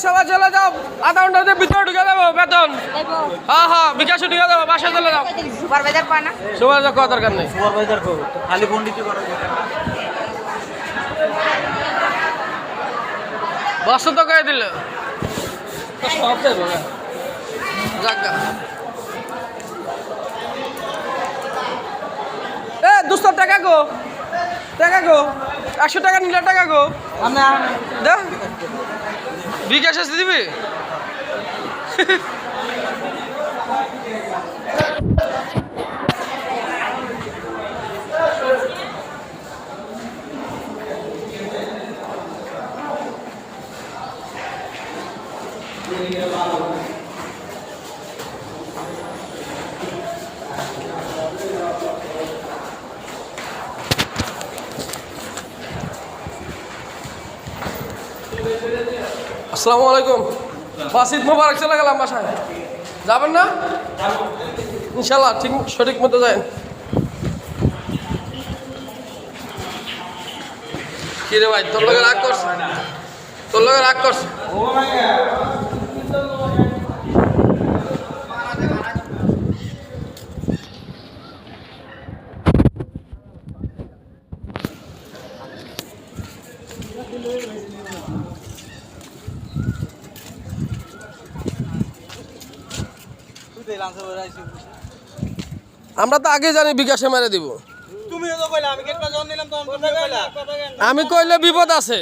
সবাই চলে যাও, আধা ঘন্টার ভিতরে ঢুকে দেবো বেতন। হ্যাঁ হ্যাঁ, বিকাশে ঢুকে দেবো, বাসায় চলে যাও। সুপারভাইজার পায় না? সুপারভাইজার করার দরকার নেই। সুপারভাইজার করো খালি ফোন দিতে পারো। বস তো করে দিল সব দেবো। জাগা এ দুশো টাকা গো, টাকা গো, 100 টাকা নিলে টাকা গো দে, বিকাশ এসে দিবি। আসসালামু আলাইকুম। বাসিদ মোবারক, চলে গেলাম বাসায়। যাবেন না? ইনশাল্লাহ ঠিক সঠিক মতো যাবেন। কি রে ভাই, তোর লগে রাগ করছ? তোর লগে রাগ করছ? আমরা তো আগে জানি বিকাশে মেরে দিব। তুমি তো কইলা আমি গেট পা জন দিলাম তখন তুমি কইলা আমি কইলে বিপদ আছে।